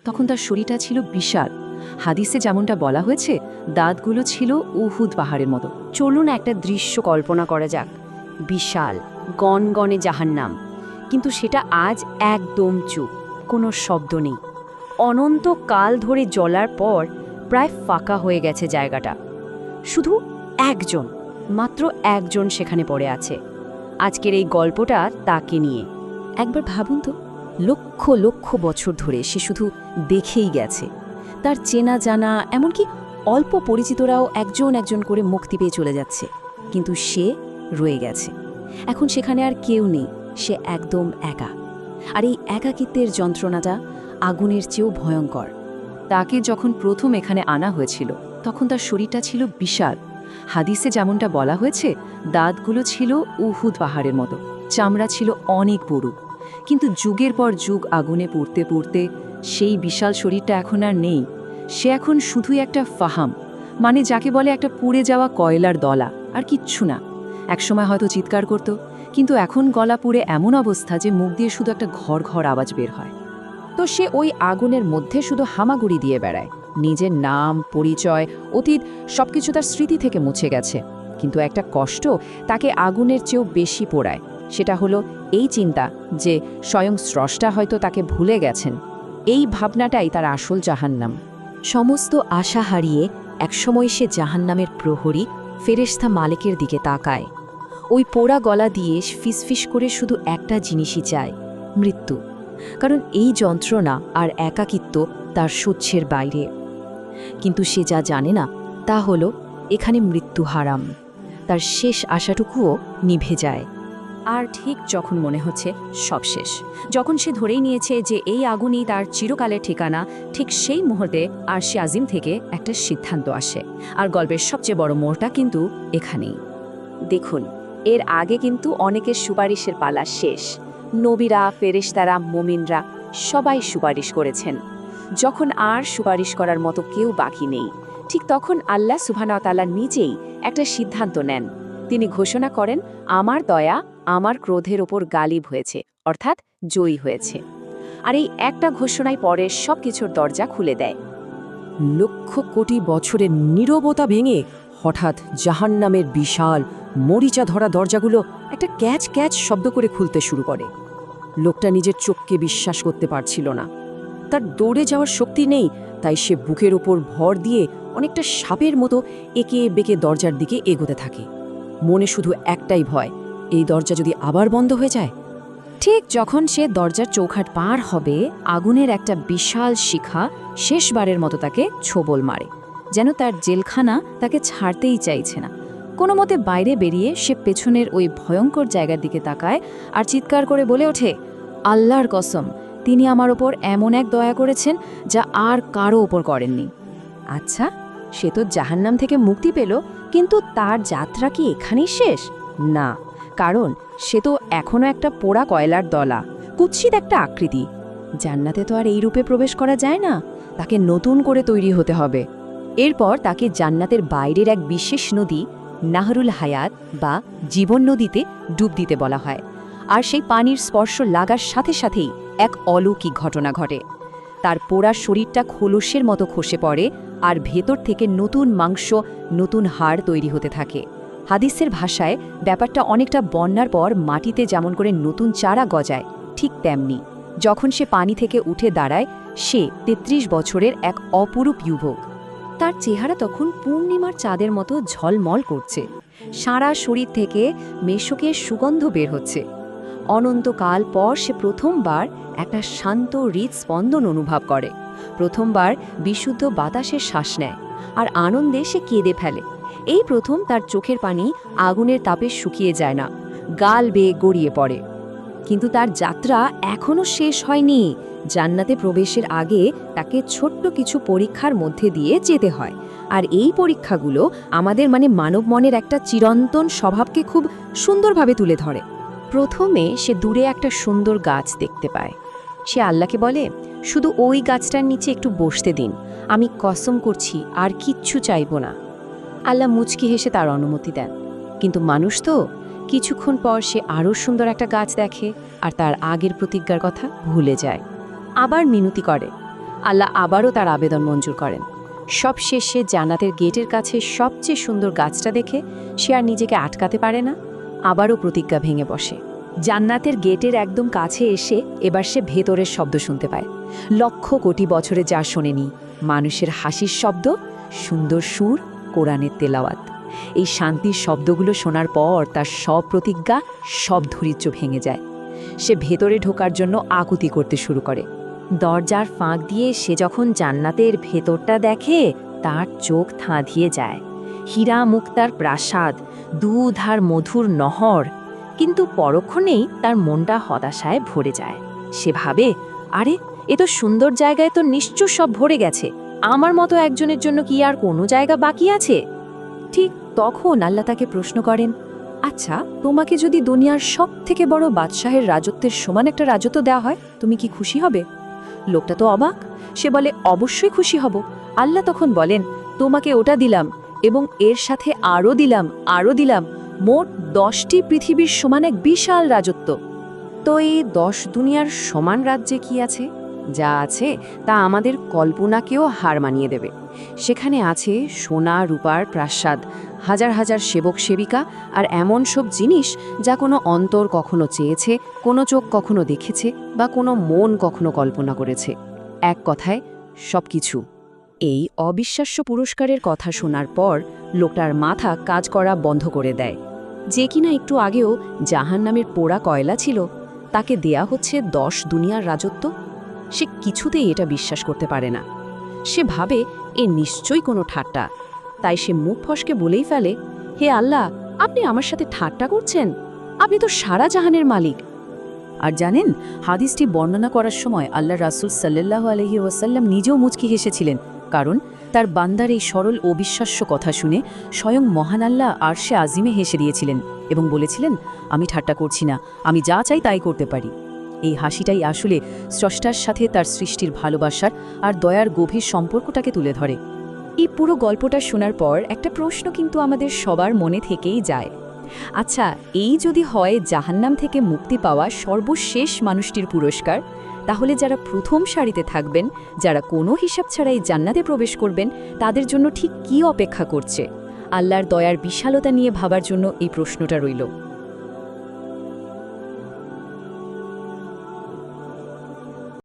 তখন তার শরীরটা ছিল বিশাল। হাদিসে যেমনটা বলা হয়েছে, দাঁতগুলো ছিল উহুদ পাহাড়ের মতো। চলুন একটা দৃশ্য কল্পনা করা যাক। বিশাল গনগনে জাহান্নাম, কিন্তু সেটা আজ একদম চুপ, কোনো শব্দ নেই। অনন্তকাল ধরে জ্বলার পর প্রায় ফাঁকা হয়ে গেছে জায়গাটা। শুধু একজন, মাত্র একজন সেখানে পড়ে আছে। আজকের এই গল্পটা তাকে নিয়ে। একবার ভাবুন তো, লক্ষ লক্ষ বছর ধরে সে শুধু দেখেই গেছে। তার চেনা জানা, এমনকি অল্প পরিচিতরাও একজন একজন করে মুক্তি পেয়ে চলে যাচ্ছে, কিন্তু সে রয়ে গেছে। এখন সেখানে আর কেউ নেই, সে একদম একা। আর এই একাকিত্বের যন্ত্রণাটা আগুনের চেয়েও ভয়ঙ্কর। তাকে যখন প্রথম এখানে আনা হয়েছিল, তখন তার শরীরটা ছিল বিশাল। হাদিসে যেমনটা বলা হয়েছে, দাঁতগুলো ছিল উহুদ পাহাড়ের মতো, চামড়া ছিল অনেক বড়। কিন্তু যুগের পর যুগ আগুনে পুড়তে পুড়তে সেই বিশাল শরীরটা এখন আর নেই। সে এখন শুধুই একটা ফাহাম, মানে যাকে বলে একটা পুড়ে যাওয়া কয়লার দলা, আর কিচ্ছু না। একসময় হয়তো চিৎকার করত, কিন্তু এখন গলা পুড়ে এমন অবস্থা যে মুখ দিয়ে শুধু একটা ঘর ঘর আওয়াজ বের হয়। তো সে ওই আগুনের মধ্যে শুধু হামাগুড়ি দিয়ে বেড়ায়। নিজের নাম, পরিচয়, অতীত সবকিছু তার স্মৃতি থেকে মুছে গেছে। কিন্তু একটা কষ্ট তাকে আগুনের চেয়েও বেশি পোড়ায়। সেটা হলো এই চিন্তা যে স্বয়ং স্রষ্টা হয়তো তাকে ভুলে গেছেন। এই ভাবনাটাই তার আসল জাহান্নাম। সমস্ত আশা হারিয়ে একসময় সে জাহান্নামের প্রহরী ফেরেশতা মালিকের দিকে তাকায়। ওই পোড়া গলা দিয়ে ফিসফিস করে শুধু একটা জিনিসই চায়, মৃত্যু। কারণ এই যন্ত্রণা আর একাকিত্ব তার সহ্যের বাইরে। কিন্তু সে যা জানে না তা হলো এখানে মৃত্যু হারাম। তার শেষ আশাটুকুও নিভে যায়। আর ঠিক যখন মনে হচ্ছে সব শেষ, যখন সে ধরেই নিয়েছে যে এই আগুনই তার চিরকালের ঠিকানা, ঠিক সেই মুহূর্তে আরশে আজিম থেকে একটা সিদ্ধান্ত আসে। আর গল্পের সবচেয়ে বড় মোড়টা কিন্তু এখানেই। দেখুন, এর আগে কিন্তু অনেকের সুপারিশের পালা শেষ। নবীরা, ফেরেশতারা, মুমিনরা সবাই সুপারিশ করেছেন। যখন আর সুপারিশ করার মতো কেউ বাকি নেই, ঠিক তখন আল্লাহ সুবহানাহু ওয়া তাআলা নিজেই একটা সিদ্ধান্ত নেন। তিনি ঘোষণা করেন, আমার দয়া আমার ক্রোধের ওপর গালিব হয়েছে, অর্থাৎ জয়ী হয়েছে। আর এই একটা ঘোষণায় পরে সবকিছুর দরজা খুলে দেয়। লক্ষ কোটি বছরের নীরবতা ভেঙে হঠাৎ জাহান্নামের বিশাল মরিচা ধরা দরজাগুলো একটা ক্যাচ ক্যাচ শব্দ করে খুলতে শুরু করে। লোকটা নিজের চোখকে বিশ্বাস করতে পারছিল না। তার দৌড়ে যাওয়ার শক্তি নেই, তাই সে বুকের ওপর ভর দিয়ে অনেকটা সাপের মতো একে বেঁকে দরজার দিকে এগোতে থাকে। মনে শুধু একটাই ভয়, এই দরজা যদি আবার বন্ধ হয়ে যায়। ঠিক যখন সে দরজার চৌখাট পার হবে, আগুনের একটা বিশাল শিখা শেষবারের মতো তাকে ছোবল মারে, যেন তার জেলখানা তাকে ছাড়তেই চাইছে না। কোনো মতে বাইরে বেরিয়ে সে পেছনের ওই ভয়ঙ্কর জায়গার দিকে তাকায় আর চিৎকার করে বলে ওঠে, আল্লাহর কসম, তিনি আমার ওপর এমন এক দয়া করেছেন যা আর কারো ওপর করেননি। আচ্ছা, সে তো জাহান্নাম থেকে মুক্তি পেল, কিন্তু তার যাত্রা কি এখানেই শেষ? না, কারণ সে তো এখনও একটা পোড়া কয়লার দলা, কুৎসিত একটা আকৃতি। জান্নাতে তো আর এই রূপে প্রবেশ করা যায় না, তাকে নতুন করে তৈরি হতে হবে। এরপর তাকে জান্নাতের বাইরের এক বিশেষ নদী, নাহরুল হায়াত বা জীবন নদীতে ডুব দিতে বলা হয়। আর সেই পানির স্পর্শ লাগার সাথে সাথেই এক অলৌকিক ঘটনা ঘটে। তার পোড়া শরীরটা খোলসের মতো খসে পড়ে, আর ভেতর থেকে নতুন মাংস, নতুন হাড় তৈরি হতে থাকে। হাদিসের ভাষায় ব্যাপারটা অনেকটা বন্যার পর মাটিতে যেমন করে নতুন চারা গজায়, ঠিক তেমনি। যখন সে পানি থেকে উঠে দাঁড়ায়, সে ৩৩ বছরের এক অপরূপ যুবক। তার চেহারা তখন পূর্ণিমার চাঁদের মতো ঝলমল করছে। সারা শরীর থেকে মেশকের সুগন্ধ বের হচ্ছে। অনন্তকাল পর সে প্রথমবার একটা শান্ত হৃদস্পন্দন অনুভব করে। প্রথমবার বিশুদ্ধ বাতাসের শ্বাস নেয়, আর আনন্দে সে কেঁদে ফেলে। এই প্রথম তার চোখের পানি আগুনের তাপে শুকিয়ে যায় না, গাল বেয়ে গড়িয়ে পড়ে। কিন্তু তার যাত্রা এখনও শেষ হয়নি। জান্নাতে প্রবেশের আগে তাকে ছোট্ট কিছু পরীক্ষার মধ্যে দিয়ে যেতে হয়। আর এই পরীক্ষাগুলো আমাদের মানব মনের একটা চিরন্তন স্বভাবকে খুব সুন্দরভাবে তুলে ধরে। প্রথমে সে দূরে একটা সুন্দর গাছ দেখতে পায়। সে আল্লাহকে বলে, শুধু ওই গাছটার নিচে একটু বসতে দিন, আমি কসম করছি আর কিচ্ছু চাইব না। আল্লাহ মুচকি হেসে তার অনুমতি দেন। কিন্তু মানুষ তো, কিছুক্ষণ পর সে আরও সুন্দর একটা গাছ দেখে আর তার আগের প্রতিজ্ঞার কথা ভুলে যায়। আবার মিনতি করে, আল্লাহ আবারও তার আবেদন মঞ্জুর করেন। সবশেষে জান্নাতের গেটের কাছে সবচেয়ে সুন্দর গাছটা দেখে সে আর নিজেকে আটকাতে পারে না, আবারও প্রতিজ্ঞা ভেঙে বসে। জান্নাতের গেটের একদম কাছে এসে এবার সে ভেতরের শব্দ শুনতে পায়, লক্ষ কোটি বছরে যা শোনেনি, মানুষের হাসির শব্দ, সুন্দর সুর, কোরআনের তেলাওয়াত। এই শান্তির শব্দগুলো শোনার পর তার সব প্রতিজ্ঞা, সব ধৈর্য ভেঙে যায়। সে ভেতরে ঢোকার জন্য আকুতি করতে শুরু করে। দরজার ফাঁক দিয়ে সে যখন জান্নাতের ভেতরটা দেখে, তার চোখ ধাঁধিয়ে যায়। হীরা মুক্তার প্রাসাদ, দুধ আর মধুর নহর, কিন্তু পরক্ষণেই তার মনটা হতাশায় ভরে যায়। সে ভাবে, আরে এ তো সুন্দর জায়গায় তো নিশ্চয় সব ভরে গেছে, আমার মতো একজনের জন্য কি আর কোনো জায়গা বাকি আছে? ঠিক তখন আল্লাহ তাকে প্রশ্ন করেন, আচ্ছা, তোমাকে যদি দুনিয়ার সবথেকে বড় বাদশাহের রাজত্বের সমান একটা রাজত্ব দেওয়া হয়, তুমি কি খুশি হবে? লোকটা তো অবাক, সে বলে, অবশ্যই খুশি হব। আল্লাহ তখন বলেন, তোমাকে ওটা দিলাম এবং এর সাথে আরও দিলাম, মোট 10টি পৃথিবীর সমান এক বিশাল রাজত্ব। তো এই 10 দুনিয়ার সমান রাজ্যে কি আছে? যা আছে তা আমাদের কল্পনাকেও হার মানিয়ে দেবে। সেখানে আছে সোনা রূপার প্রাসাদ, হাজার হাজার সেবক সেবিকা, আর এমন সব জিনিস যা কোনো অন্তর কখনো চেয়েছে, কোনো চোখ কখনো দেখেছে, বা কোনো মন কখনো কল্পনা করেছে। এক কথায় সবকিছু। এই অবিশ্বাস্য পুরস্কারের কথা শোনার পর লোকটার মাথা কাজ করা বন্ধ করে দেয়। যে কিনা একটু আগেও জাহান্নামের পোড়া কয়লা ছিল, তাকে দেয়া হচ্ছে 10 দুনিয়ার রাজত্ব। সে কিছুতেই এটা বিশ্বাস করতে পারে না। সে ভাবে এ নিশ্চয়ই কোনো ঠাট্টা। তাই সে মুখ ফসকে বলেই ফেলে, হে আল্লাহ, আপনি আমার সাথে ঠাট্টা করছেন? আপনি তো সারা জাহানের মালিক। আর জানেন, হাদিসটি বর্ণনা করার সময় আল্লাহ রাসূল সাল্লাল্লাহু আলাইহি ওয়াসাল্লাম নিজেও মুচকি হেসেছিলেন, কারণ তার বান্দার এই সরল অবিশ্বাস্য কথা শুনে স্বয়ং মহান আল্লাহ আরশে আজিমে হেসে দিয়েছিলেন এবং বলেছিলেন, আমি ঠাট্টা করছি না, আমি যা চাই তাই করতে পারি। এই হাসিটাই আসলে স্রষ্টার সাথে তার সৃষ্টির ভালোবাসার আর দয়ার গভীর সম্পর্কটাকে তুলে ধরে। এই পুরো গল্পটা শোনার পর একটা প্রশ্ন কিন্তু আমাদের সবার মনে থেকেই যায়। আচ্ছা, এই যদি হয় জাহান্নাম থেকে মুক্তি পাওয়া সর্বশেষ মানুষটির পুরস্কার, তাহলে যারা প্রথম সারিতে থাকবেন, যারা কোনো হিসাব ছাড়াই জান্নাতে প্রবেশ করবেন, তাদের জন্য ঠিক কী অপেক্ষা করছে? আল্লাহর দয়ার বিশালতা নিয়ে ভাবার জন্য এই প্রশ্নটা রইল।